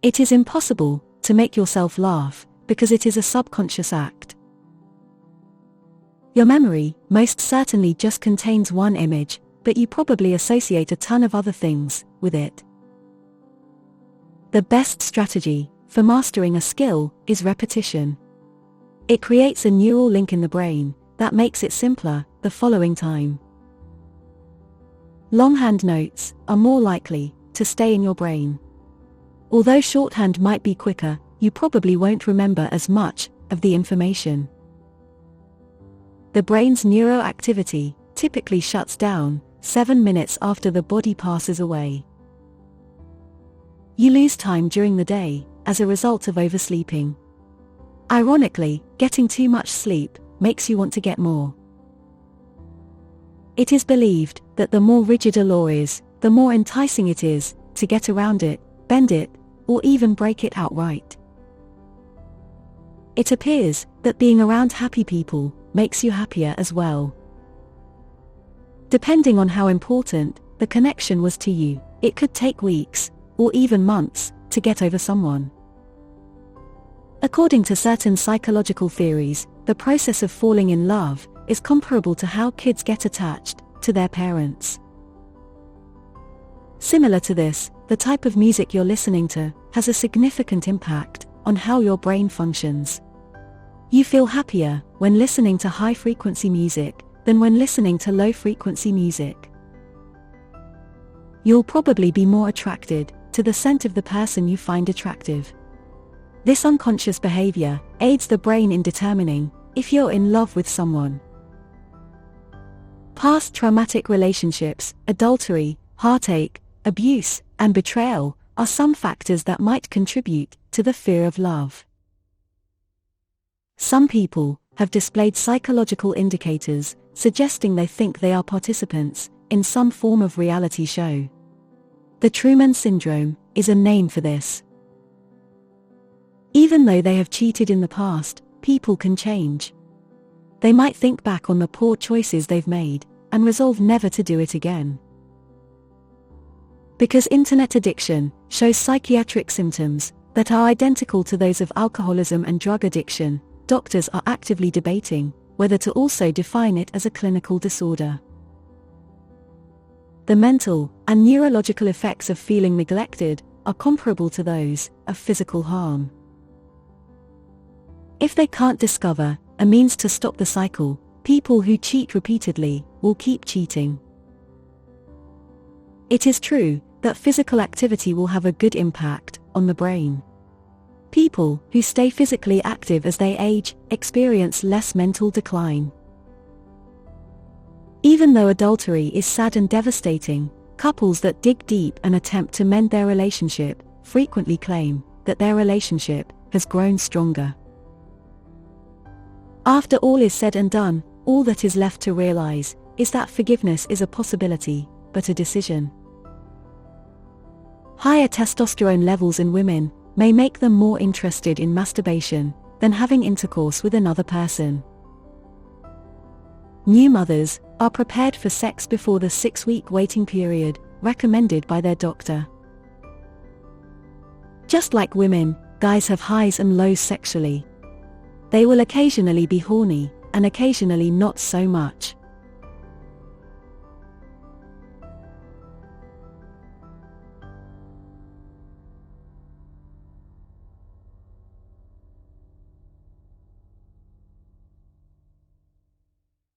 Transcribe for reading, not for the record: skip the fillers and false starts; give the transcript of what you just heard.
It is impossible to make yourself laugh because it is a subconscious act. Your memory most certainly just contains one image, but you probably associate a ton of other things with it. The best strategy for mastering a skill is repetition. It creates a neural link in the brain that makes it simpler the following time. Longhand notes are more likely to stay in your brain. Although shorthand might be quicker, you probably won't remember as much of the information. The brain's neuroactivity typically shuts down 7 minutes after the body passes away. You lose time during the day as a result of oversleeping. Ironically, getting too much sleep makes you want to get more. It is believed that the more rigid a law is, the more enticing it is to get around it, bend it, or even break it outright. It appears that being around happy people makes you happier as well. Depending on how important the connection was to you, it could take weeks, or even months, to get over someone. According to certain psychological theories, the process of falling in love is comparable to how kids get attached to their parents. Similar to this, the type of music you're listening to has a significant impact on how your brain functions. You feel happier when listening to high-frequency music than when listening to low-frequency music. You'll probably be more attracted to the scent of the person you find attractive. This unconscious behavior aids the brain in determining if you're in love with someone. Past traumatic relationships, adultery, heartache, abuse, and betrayal are some factors that might contribute to the fear of love. Some people have displayed psychological indicators suggesting they think they are participants in some form of reality show. The Truman Syndrome is a name for this. Even though they have cheated in the past, people can change. They might think back on the poor choices they've made and resolve never to do it again. Because internet addiction shows psychiatric symptoms that are identical to those of alcoholism and drug addiction, doctors are actively debating whether to also define it as a clinical disorder. The mental and neurological effects of feeling neglected are comparable to those of physical harm. If they can't discover a means to stop the cycle, people who cheat repeatedly will keep cheating. It is true that physical activity will have a good impact on the brain. People who stay physically active as they age experience less mental decline. Even though adultery is sad and devastating, couples that dig deep and attempt to mend their relationship frequently claim that their relationship has grown stronger. After all is said and done, all that is left to realize is that forgiveness is a possibility, but a decision. Higher testosterone levels in women may make them more interested in masturbation than having intercourse with another person. New mothers are prepared for sex before the 6-week waiting period recommended by their doctor. Just like women, guys have highs and lows sexually. They will occasionally be horny, and occasionally not so much.